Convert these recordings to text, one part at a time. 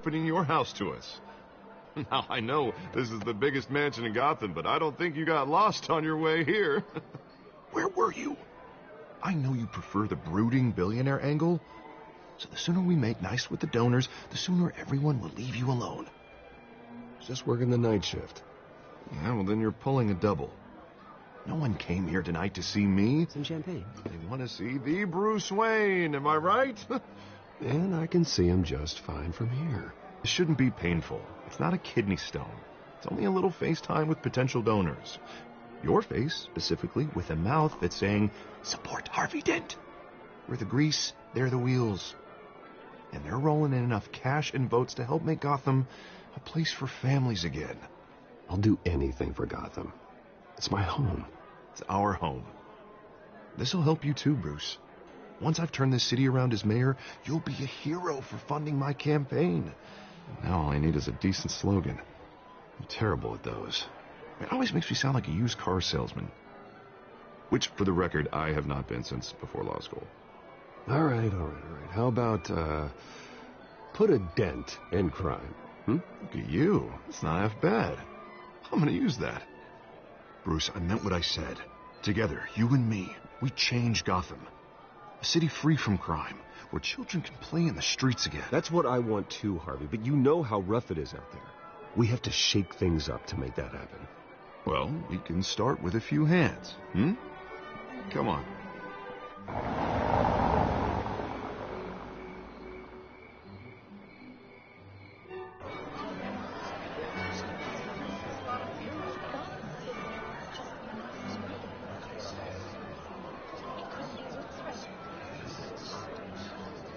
opening your house to us. Now, I know this is the biggest mansion in Gotham, but I don't think you got lost on your way here. Where were you? I know you prefer the brooding billionaire angle, so the sooner we make nice with the donors, the sooner everyone will leave you alone. Just working the night shift. Yeah, well, then you're pulling a double. No one came here tonight to see me. Some champagne. They want to see the Bruce Wayne, am I right? And I can see him just fine from here. It shouldn't be painful. It's not a kidney stone. It's only a little FaceTime with potential donors. Your face, specifically, with a mouth that's saying, support Harvey Dent. We're the grease, they're the wheels. And they're rolling in enough cash and votes to help make Gotham a place for families again. I'll do anything for Gotham. It's my home. It's our home. This'll help you too, Bruce. Once I've turned this city around as mayor, you'll be a hero for funding my campaign. Now all I need is a decent slogan. I'm terrible at those. It always makes me sound like a used car salesman. Which, for the record, I have not been since before law school. All right. How about, put a dent in crime? Look at you. It's not half bad. I'm gonna use that. Bruce, I meant what I said. Together, you and me, we change Gotham. A city free from crime, where children can play in the streets again. That's what I want too, Harvey, but you know how rough it is out there. We have to shake things up to make that happen. Well, we can start with a few hands, Come on.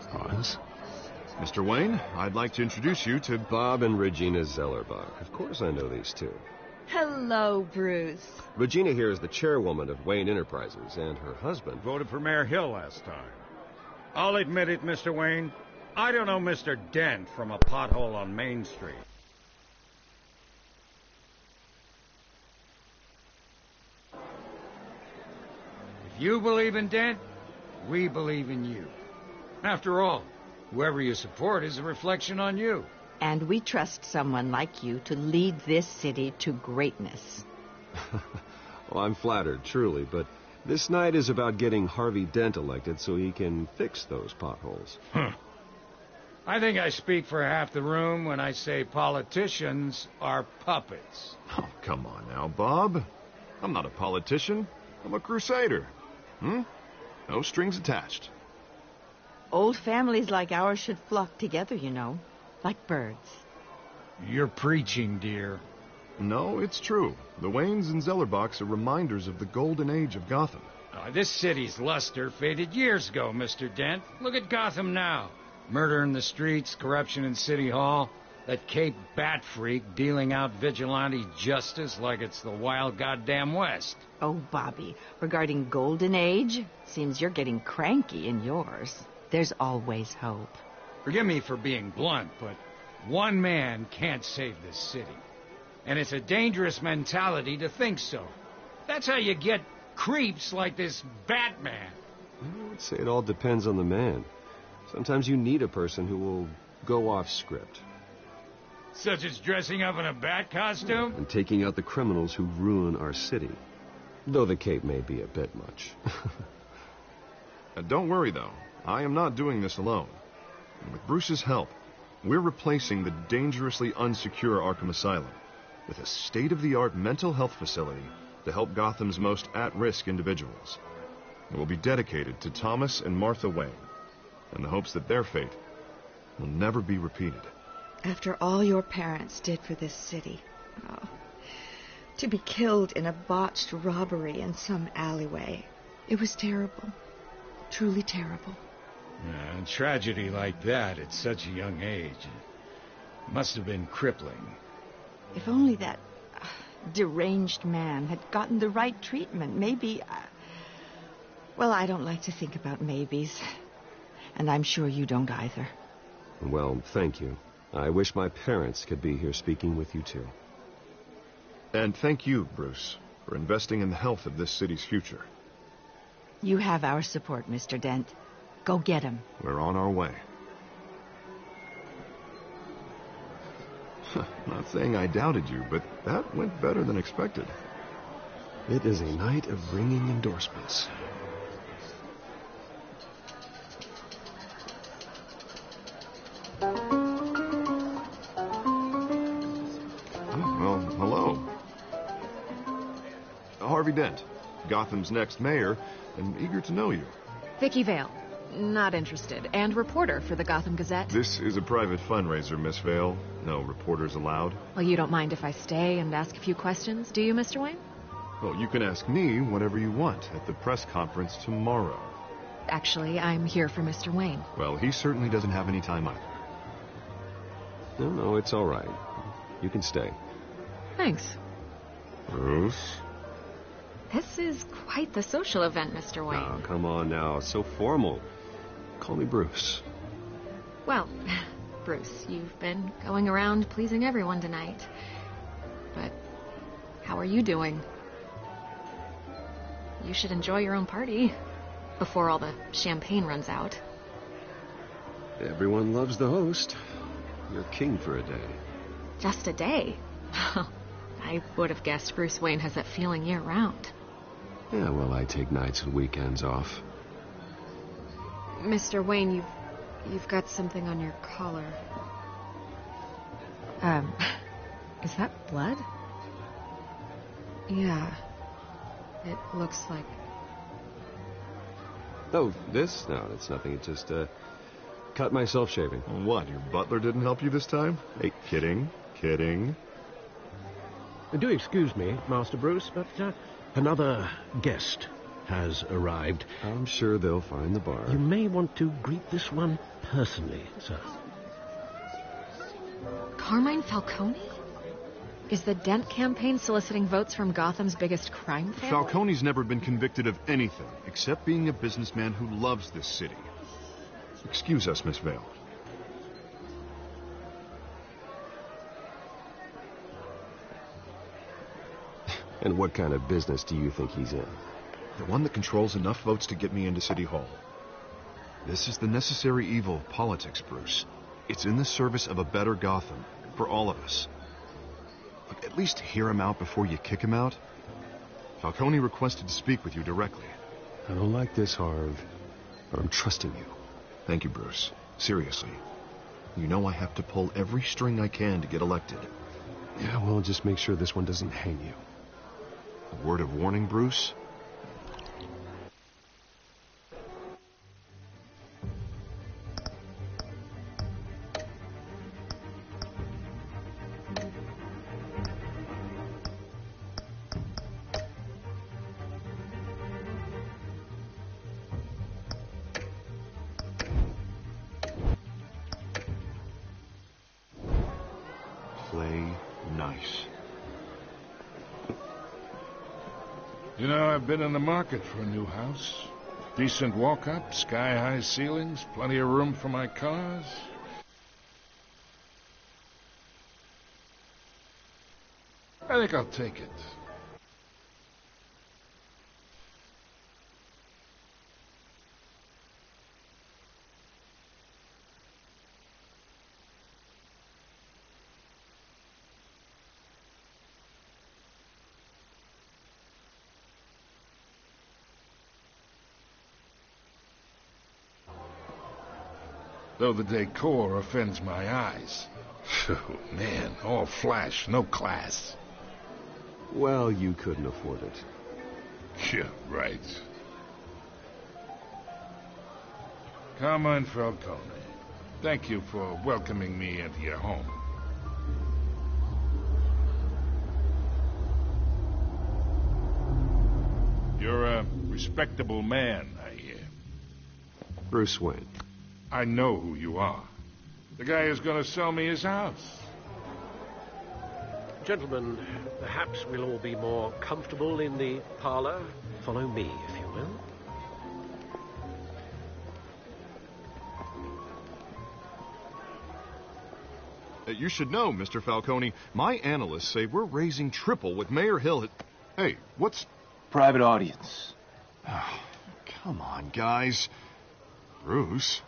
Pause. Mr. Wayne, I'd like to introduce you to Bob and Regina Zellerbach. Of course I know these two. Hello, Bruce. Regina here is the chairwoman of Wayne Enterprises, and her husband voted for Mayor Hill last time. I'll admit it, Mr. Wayne. I don't know Mr. Dent from a pothole on Main Street. If you believe in Dent, we believe in you. After all, whoever you support is a reflection on you. And we trust someone like you to lead this city to greatness. Well, I'm flattered, truly, but this night is about getting Harvey Dent elected so he can fix those potholes. I think I speak for half the room when I say politicians are puppets. Oh, come on now, Bob. I'm not a politician. I'm a crusader. No strings attached. Old families like ours should flock together, you know, like birds. You're preaching, dear. No, it's true. The Waynes and Zellerbachs are reminders of the golden age of Gotham. This city's luster faded years ago, Mr. Dent. Look at Gotham now. Murder in the streets, corruption in City Hall, that Cape Bat freak dealing out vigilante justice like it's the wild goddamn West. Oh, Bobby, regarding Golden Age, seems you're getting cranky in yours. There's always hope. Forgive me for being blunt, but one man can't save this city. And it's a dangerous mentality to think so. That's how you get creeps like this Batman. I would say it all depends on the man. Sometimes you need a person who will go off script. Such as dressing up in a bat costume? And taking out the criminals who ruin our city. Though the cape may be a bit much. Don't worry, though. I am not doing this alone. And with Bruce's help, we're replacing the dangerously unsecure Arkham Asylum with a state-of-the-art mental health facility to help Gotham's most at-risk individuals. It will be dedicated to Thomas and Martha Wayne, in the hopes that their fate will never be repeated. After all your parents did for this city, to be killed in a botched robbery in some alleyway, it was terrible. Truly terrible. A tragedy like that at such a young age must have been crippling. If only that deranged man had gotten the right treatment, maybe... Well, I don't like to think about maybes. And I'm sure you don't either. Well, thank you. I wish my parents could be here speaking with you, too. And thank you, Bruce, for investing in the health of this city's future. You have our support, Mr. Dent. Go get him. We're on our way. Not saying I doubted you, but that went better than expected. It is a night of ringing endorsements. Well, hello. Harvey Dent, Gotham's next mayor, and eager to know you. Vicky Vale. Not interested. And reporter for the Gotham Gazette. This is a private fundraiser, Miss Vale. No reporters allowed. Well, you don't mind if I stay and ask a few questions, do you, Mr. Wayne? Well, you can ask me whatever you want at the press conference tomorrow. Actually, I'm here for Mr. Wayne. Well, he certainly doesn't have any time either. No, it's all right. You can stay. Thanks. Bruce? This is quite the social event, Mr. Wayne. Oh, come on now. So formal. Call me Bruce. Well, Bruce, you've been going around pleasing everyone tonight. But how are you doing? You should enjoy your own party before all the champagne runs out. Everyone loves the host. You're king for a day. Just a day? I would have guessed Bruce Wayne has that feeling year-round. Yeah, well, I take nights and weekends off. Mr. Wayne, you've got something on your collar. Is that blood? Yeah. It looks like... Oh, this? No, it's nothing. It just, cut myself shaving. What, your butler didn't help you this time? Hey, kidding. Do excuse me, Master Bruce, but another guest has arrived. I'm sure they'll find the bar. You may want to greet this one personally, sir. Carmine Falcone? Is the Dent campaign soliciting votes from Gotham's biggest crime family? Falcone's never been convicted of anything except being a businessman who loves this city. Excuse us, Miss Vale. And what kind of business do you think he's in? The one that controls enough votes to get me into City Hall. This is the necessary evil of politics, Bruce. It's in the service of a better Gotham, for all of us. Look, at least hear him out before you kick him out. Falcone requested to speak with you directly. I don't like this, Harv, but I'm trusting you. Thank you, Bruce. Seriously. You know I have to pull every string I can to get elected. Yeah, well, just make sure this one doesn't hang you. A word of warning, Bruce? Play nice. You know, I've been in the market for a new house. Decent walk-up, sky-high ceilings, plenty of room for my cars. I think I'll take it. Though the decor offends my eyes. Oh, man, all flash, no class. Well, you couldn't afford it. Yeah, right. Carmine Falcone, thank you for welcoming me into your home. You're a respectable man, I hear. Bruce Wayne. I know who you are. The guy who's going to sell me his house. Gentlemen, perhaps we'll all be more comfortable in the parlor. Follow me, if you will. You should know, Mr. Falcone, my analysts say we're raising triple with Mayor Hill. Hey, what's... Private audience. Oh, come on, guys. Bruce...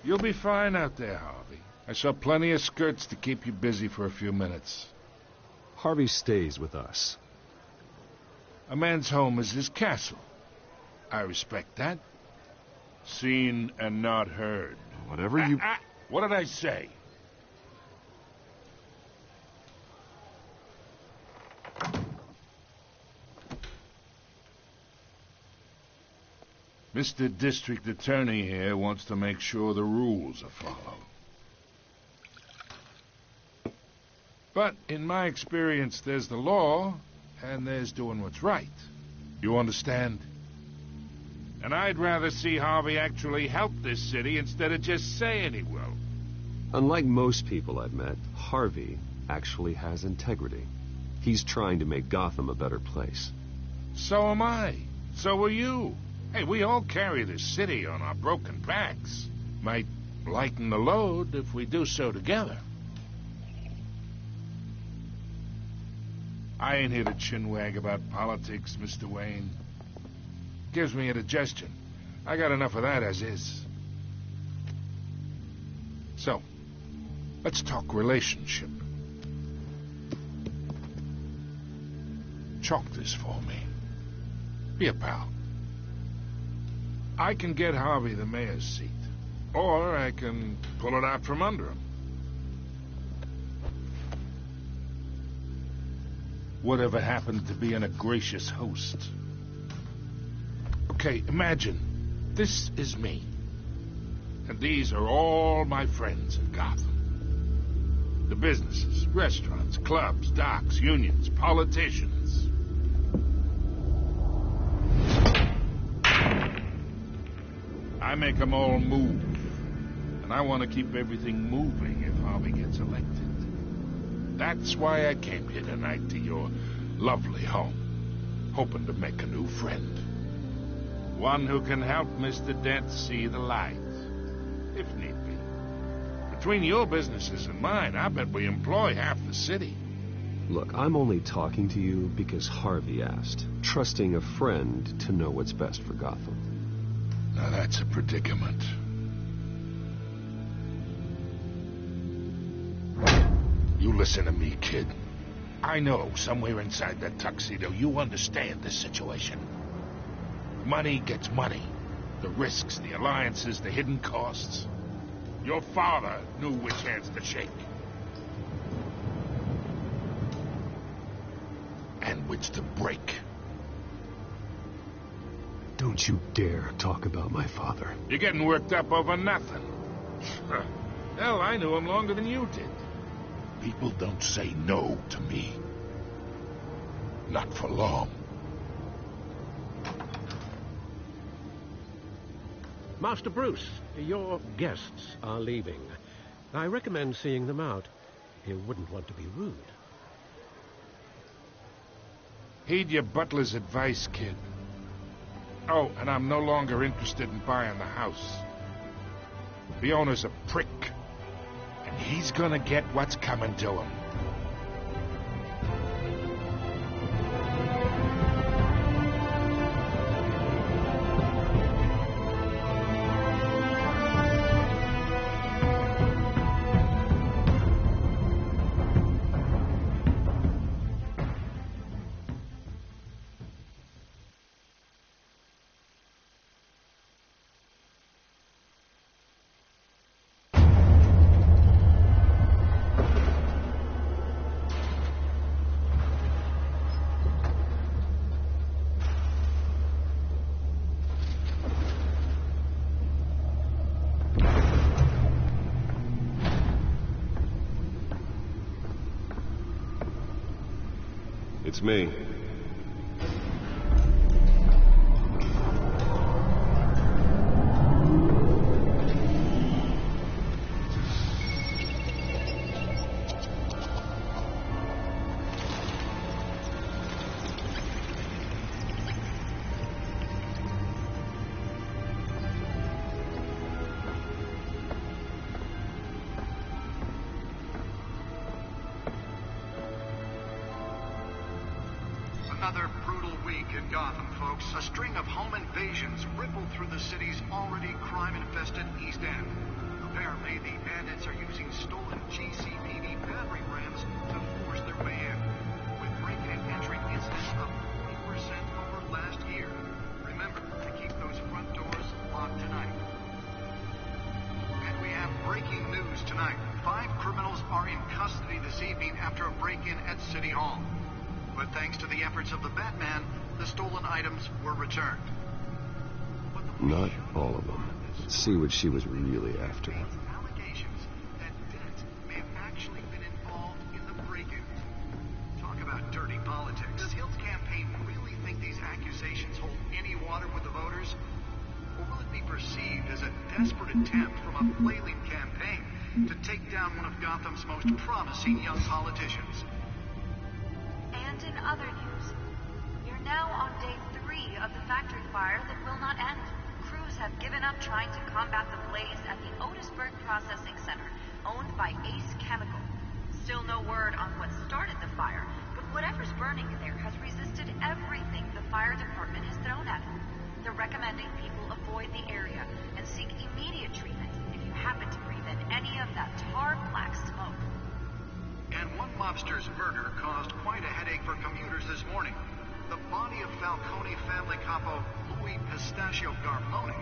You'll be fine out there, Harvey. I saw plenty of skirts to keep you busy for a few minutes. Harvey stays with us. A man's home is his castle. I respect that. Seen and not heard. Whatever you... What did I say? Mr. District Attorney here wants to make sure the rules are followed. But in my experience, there's the law, and there's doing what's right. You understand? And I'd rather see Harvey actually help this city instead of just saying he will. Unlike most people I've met, Harvey actually has integrity. He's trying to make Gotham a better place. So am I. So are you. Hey, we all carry this city on our broken backs. Might lighten the load if we do so together. I ain't here to chinwag about politics, Mr. Wayne. Gives me indigestion. I got enough of that as is. So, let's talk relationship. Chalk this for me. Be a pal. I can get Harvey the mayor's seat, or I can pull it out from under him. Whatever happened to being a gracious host? Okay, imagine, this is me. And these are all my friends in Gotham. The businesses, restaurants, clubs, docks, unions, politicians. I make them all move. And I want to keep everything moving if Harvey gets elected. That's why I came here tonight to your lovely home, hoping to make a new friend. One who can help Mr. Dent see the light, if need be. Between your businesses and mine, I bet we employ half the city. Look, I'm only talking to you because Harvey asked, trusting a friend to know what's best for Gotham. Now that's a predicament. You listen to me, kid. I know somewhere inside that tuxedo you understand this situation. Money gets money. The risks, the alliances, the hidden costs. Your father knew which hands to shake. And which to break. Don't you dare talk about my father. You're getting worked up over nothing. Hell, I knew him longer than you did. People don't say no to me. Not for long. Master Bruce, your guests are leaving. I recommend seeing them out. You wouldn't want to be rude. Heed your butler's advice, kid. Oh, and I'm no longer interested in buying the house. The owner's a prick. And he's gonna get what's coming to him. It's me. Another brutal week in Gotham, folks. A string of home invasions rippled through the city's already crime-infested East End. Apparently, the bandits are using tonight. 5 criminals are in custody this evening after a break-in at City Hall. But thanks to the efforts of the Batman, the stolen items were returned. Not all of them. Let's see what she was really after. Allegations that Dent may have actually been involved in the break-in. Talk about dirty politics. Does Hill's campaign really think these accusations hold any water with the voters? Or will it be perceived as a desperate attempt from a flailing campaign to take down one of Gotham's most promising young politicians? And in other news, we're now on day 3 of the factory fire that will not end. Crews have given up trying to combat the blaze at the Otisburg Processing Center, owned by Ace Chemical. Still no word on what started the fire, but whatever's burning there has resisted everything the fire department has thrown at it. They're recommending people avoid the area and seek immediate treatment if you happen to breathe in any of that tar black smoke. And one mobster's murder caused quite a headache for commuters this morning. The body of Falcone family capo Louis Pistachio Garmoni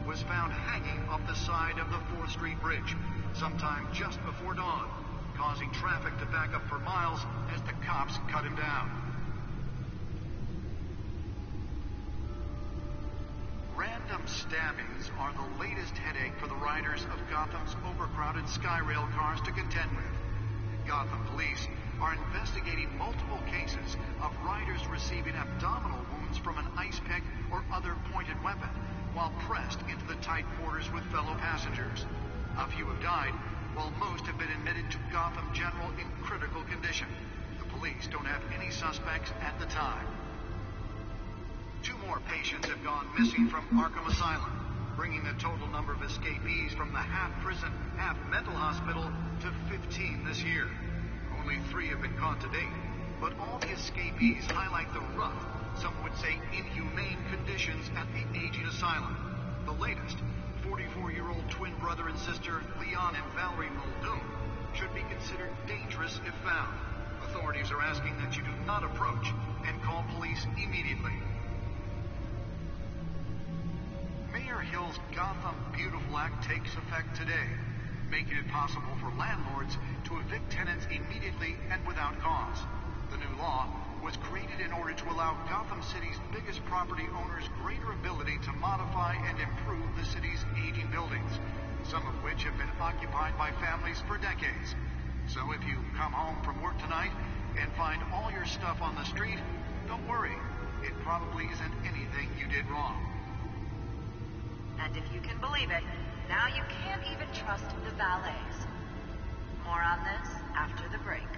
was found hanging off the side of the 4th Street Bridge sometime just before dawn, causing traffic to back up for miles as the cops cut him down. Random stabbings are the latest headache for the riders of Gotham's overcrowded Skyrail cars to contend with. Gotham police are investigating multiple cases of riders receiving abdominal wounds from an ice pick or other pointed weapon while pressed into the tight quarters with fellow passengers. A few have died, while most have been admitted to Gotham General in critical condition. The police don't have any suspects at the time. 2 more patients have gone missing from Arkham Asylum, bringing the total number of escapees from the half-prison, half-mental hospital to 15 this year. Only 3 have been caught to date, but all the escapees highlight the rough, some would say inhumane conditions at the aging asylum. The latest, 44-year-old twin brother and sister Leon and Valerie Muldoon, should be considered dangerous if found. Authorities are asking that you do not approach and call police immediately. Mayor Hill's Gotham Beautiful Act takes effect today, making it possible for landlords to evict tenants immediately and without cause. The new law was created in order to allow Gotham City's biggest property owners greater ability to modify and improve the city's aging buildings, some of which have been occupied by families for decades. So if you come home from work tonight and find all your stuff on the street, don't worry. It probably isn't anything you did wrong. And if you can believe it, now you can't even trust the valets. More on this after the break.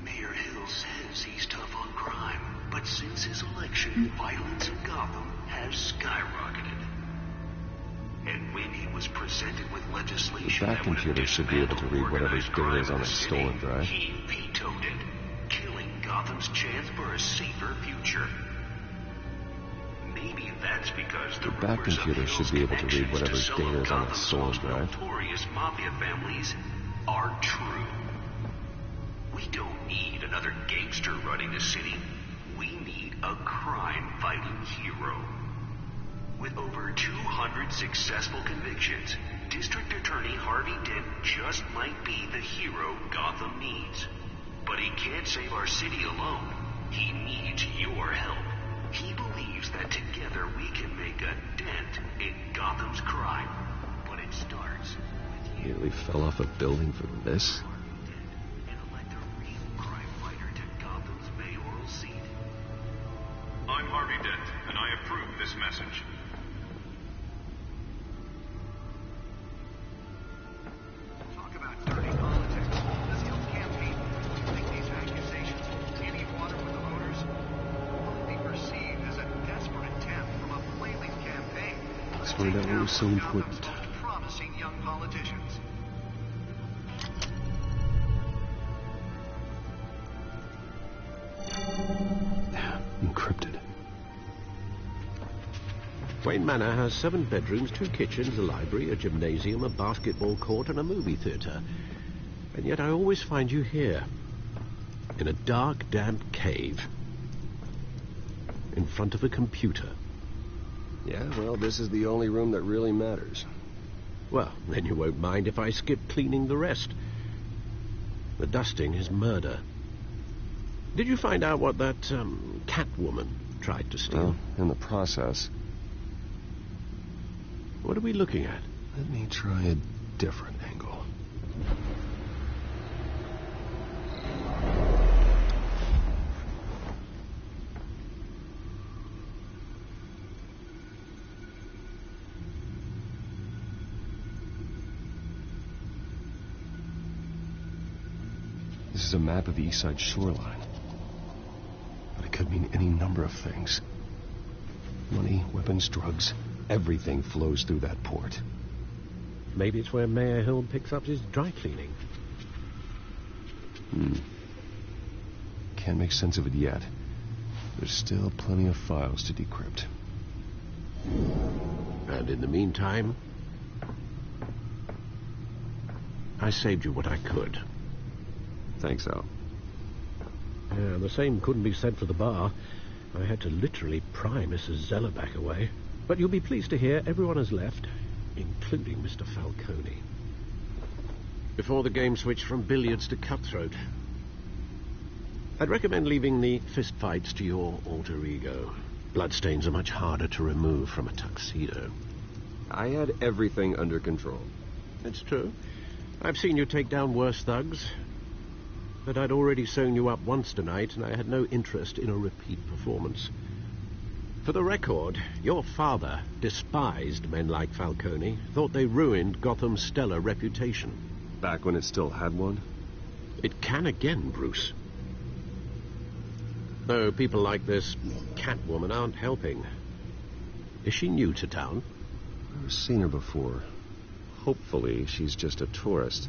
Mayor Hill says he's tough on crime, but since his election, violence in Gotham has skyrocketed. And when he was presented with legislation that computer should be able to read whatever's data is on its stolen drive. He vetoed it, killing Gotham's chance for a safer future. Maybe that's because the Bat computer should be able to read whatever's data is on its stolen drive. Notorious mafia families are true. We don't need another gangster running the city. We need a crime-fighting hero. With over 200 successful convictions, District Attorney Harvey Dent just might be the hero Gotham needs. But he can't save our city alone. He needs your help. He believes that together we can make a dent in Gotham's crime. But it starts with you. Nearly fell off a building for this. And elect a real crime fighter to Gotham's mayoral seat. I'm Harvey Dent, and I approve this message. Talk about dirty politics. Does Hill's campaign think these accusations hold any water with the voters? Will it be perceived as a desperate attempt from a flailing campaign Let's find out what was so important. most promising young politicians? Encrypted. Wayne Manor has 7 bedrooms, 2 kitchens, a library, a gymnasium, a basketball court, and a movie theatre. And yet I always find you here, in a dark, damp cave, in front of a computer. Yeah, well, this is the only room that really matters. Well, then you won't mind if I skip cleaning the rest. The dusting is murder. Did you find out what that, cat woman tried to steal? Well, in the process. What are we looking at? Let me try a different angle. This is a map of the east side shoreline. But it could mean any number of things. Money, weapons, drugs, everything flows through that port. Maybe it's where Mayor Hill picks up his dry cleaning. Can't make sense of it yet. There's still plenty of files to decrypt. And in the meantime, I saved you what I could. Thanks, Al. Yeah, the same couldn't be said for the bar. I had to literally pry Mrs. Zellerback away. But you'll be pleased to hear everyone has left, including Mr. Falcone. Before the game switched from billiards to cutthroat. I'd recommend leaving the fistfights to your alter ego. Bloodstains are much harder to remove from a tuxedo. I had everything under control. It's true. I've seen you take down worse thugs. But I'd already sewn you up once tonight, and I had no interest in a repeat performance. For the record, your father despised men like Falcone, thought they ruined Gotham's stellar reputation. Back when it still had one? It can again, Bruce. Though people like this Catwoman aren't helping. Is she new to town? I've never seen her before. Hopefully, she's just a tourist.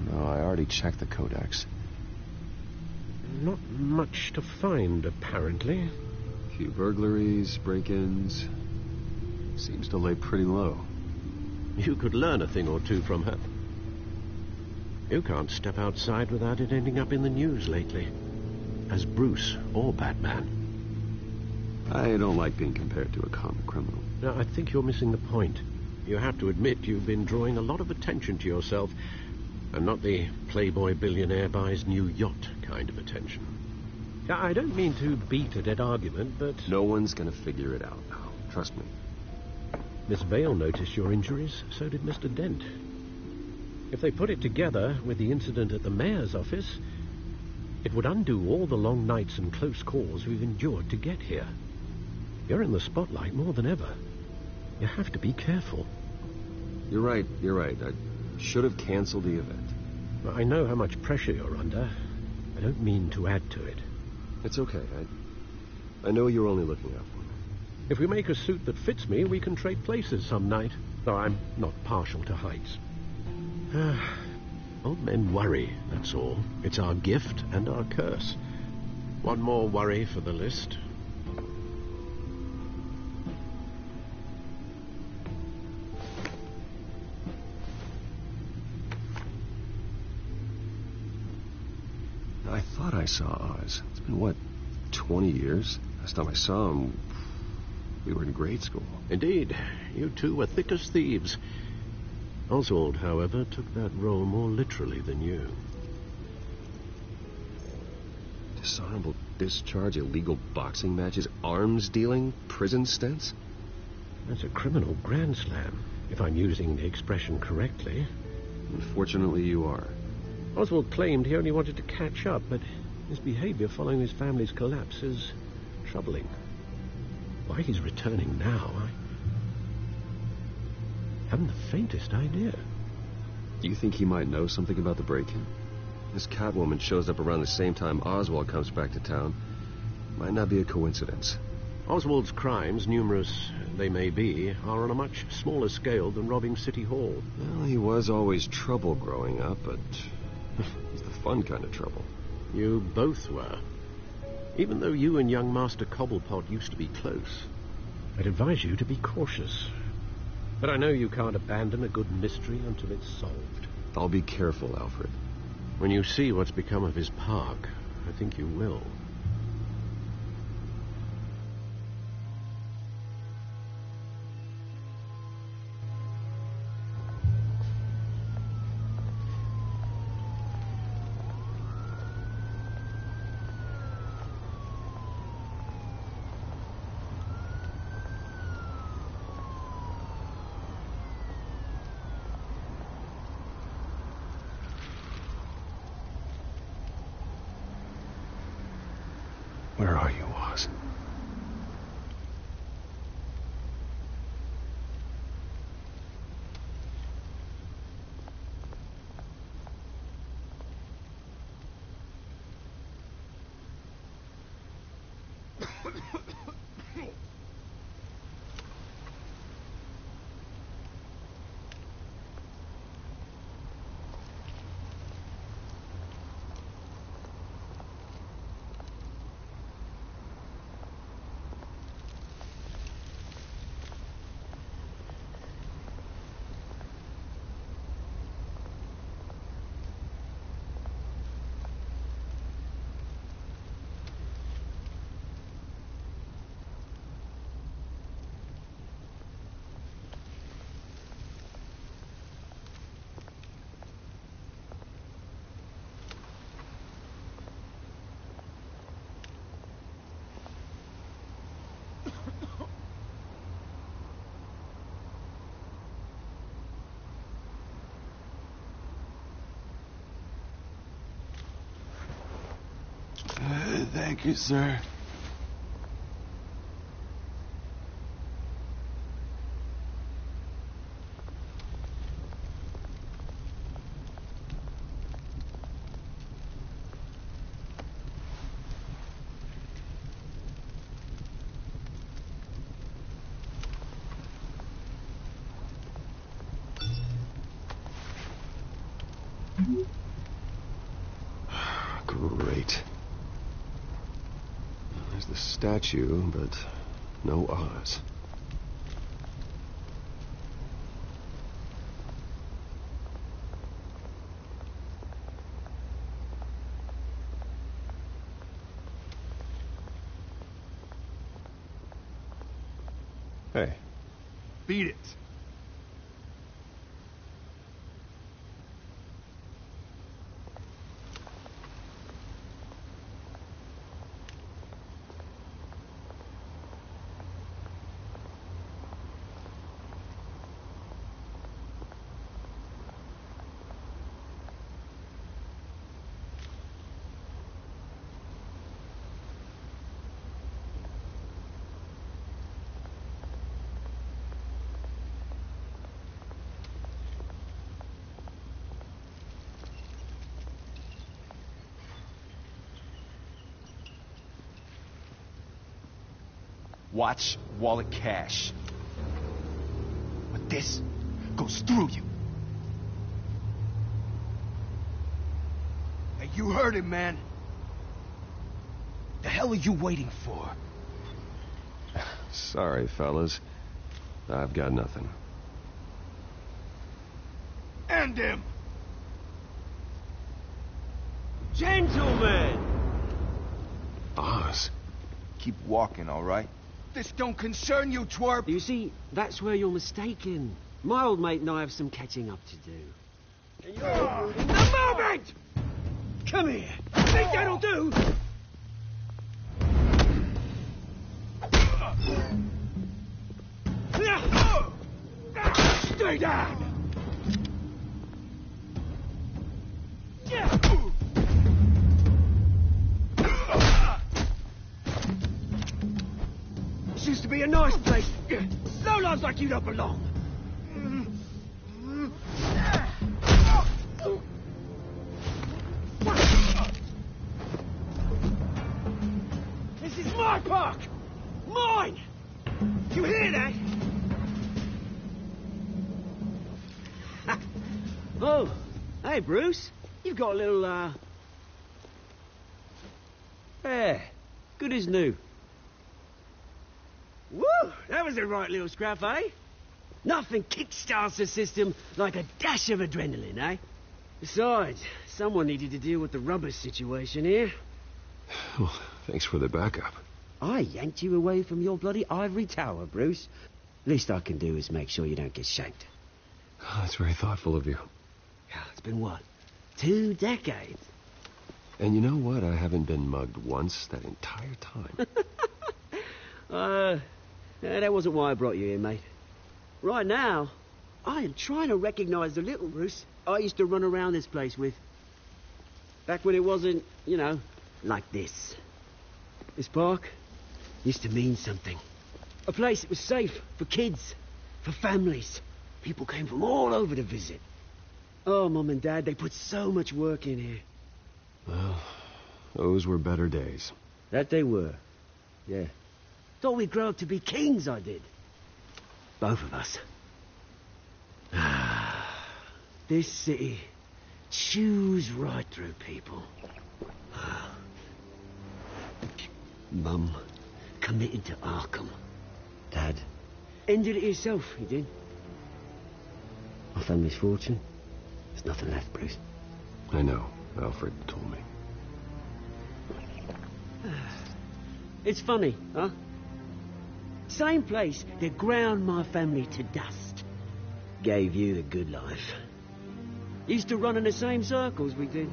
No, I already checked the codex. Not much to find, apparently. A few burglaries, break-ins. Seems to lay pretty low. You could learn a thing or two from her. You can't step outside without it ending up in the news lately. As Bruce or Batman. I don't like being compared to a common criminal. No, I think you're missing the point. You have to admit you've been drawing a lot of attention to yourself, and not the playboy billionaire buys new yacht kind of attention. I don't mean to beat a dead argument, but... No one's gonna figure it out now. Trust me. Miss Vale noticed your injuries, so did Mr. Dent. If they put it together with the incident at the mayor's office, it would undo all the long nights and close calls we've endured to get here. You're in the spotlight more than ever. You have to be careful. You're right. I should have canceled the event. I know how much pressure you're under. I don't mean to add to it. It's okay. I know you're only looking out for me. If we make a suit that fits me, we can trade places some night. Though I'm not partial to heights. Old men worry, that's all. It's our gift and our curse. One more worry for the list. I thought I saw Oz. It's been, what, 20 years? Last time I saw him, we were in grade school. Indeed. You two were thick as thieves. Oswald, however, took that role more literally than you. Dishonorable discharge, illegal boxing matches, arms dealing, prison stints? That's a criminal grand slam, if I'm using the expression correctly. Unfortunately, you are. Oswald claimed he only wanted to catch up, but his behavior following his family's collapse is troubling. Why he's returning now, I haven't the faintest idea. Do you think he might know something about the break-in? This Catwoman shows up around the same time Oswald comes back to town. Might not be a coincidence. Oswald's crimes, numerous they may be, are on a much smaller scale than robbing City Hall. Well, he was always trouble growing up, but he's the fun kind of trouble. You both were. Even though you and young Master Cobblepot used to be close, I'd advise you to be cautious. But I know you can't abandon a good mystery until it's solved. I'll be careful, Alfred. When you see what's become of his park, I think you will. Where are you, Oz? Thank you, sir. Great. There's the statue, but no Oz. Hey. Beat it. Watch wallet cash. But this goes through you. Hey, you heard it, man. The hell are you waiting for? Sorry, fellas. I've got nothing. End him! Gentlemen! Oz. Keep walking, all right? This don't concern you, twerp! You see, that's where you're mistaken. My old mate and I have some catching up to do. And you're the moment! Come here! Think that'll do? Stay down! This used to be a nice place. Lowlifes like you don't belong. This is my park! Mine! You hear that? Oh, hey, Bruce. You've got a little, Yeah, good as new. Woo! That was a right little scrap, eh? Nothing kickstarts the system like a dash of adrenaline, eh? Besides, someone needed to deal with the rubber situation here. Well, thanks for the backup. I yanked you away from your bloody ivory tower, Bruce. Least I can do is make sure you don't get shanked. Oh, that's very thoughtful of you. It's been what? 2 decades? And you know what? I haven't been mugged once that entire time. That wasn't why I brought you here, mate. Right now, I am trying to recognize the little Bruce I used to run around this place with. Back when it wasn't, you know, like this. This park used to mean something. A place that was safe for kids, for families. People came from all over to visit. Oh, Mum and Dad, they put so much work in here. Well, those were better days. That they were. Yeah. Thought we'd grow up to be kings, I did. Both of us. This city chews right through people. Mum committed to Arkham. Dad ended it himself, he did. My family's fortune. There's nothing left, Bruce. I know. Alfred told me. It's funny, huh? Same place that ground my family to dust. Gave you the good life. Used to run in the same circles we did.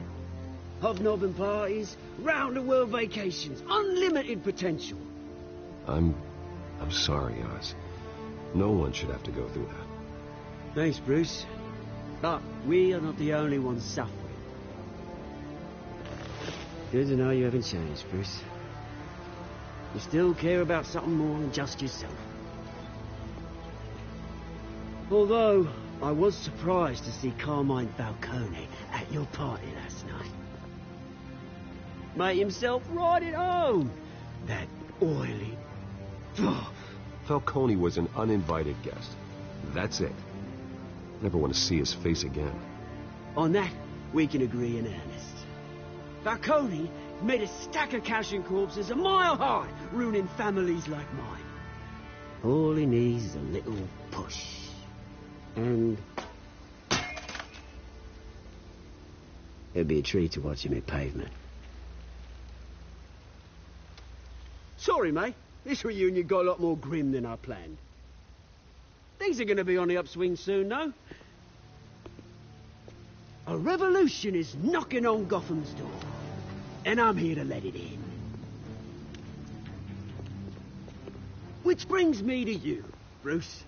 Hobnobbing parties, round-the-world vacations, unlimited potential. I'm sorry, Oz. No one should have to go through that. Thanks, Bruce. But we are not the only ones suffering. Good to know you haven't changed, Bruce. You still care about something more than just yourself. Although, I was surprised to see Carmine Falcone at your party last night. Made himself right at home. That oily... Falcone was an uninvited guest. That's it. Never want to see his face again. On that, we can agree in earnest. Falcone made a stack of cash and corpses a mile high, ruining families like mine. All he needs is a little push. And... it'd be a treat to watch him hit pavement. Sorry, mate. This reunion got a lot more grim than I planned. Things are going to be on the upswing soon, though. A revolution is knocking on Gotham's door. And I'm here to let it in. Which brings me to you, Bruce.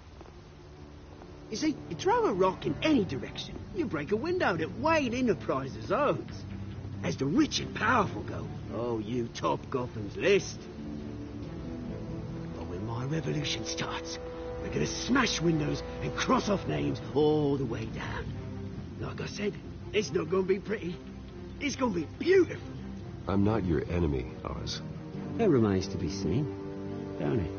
You see, you throw a rock in any direction, you break a window that Wayne Enterprises owns. As the rich and powerful go, oh, you top Gotham's list. But when my revolution starts, we're gonna smash windows and cross off names all the way down. Like I said, it's not gonna be pretty. It's gonna be beautiful. I'm not your enemy, Oz. That remains to be seen, don't it?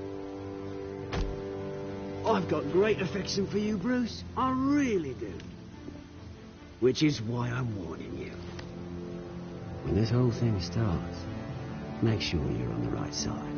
I've got great affection for you, Bruce. I really do. Which is why I'm warning you. When this whole thing starts, make sure you're on the right side.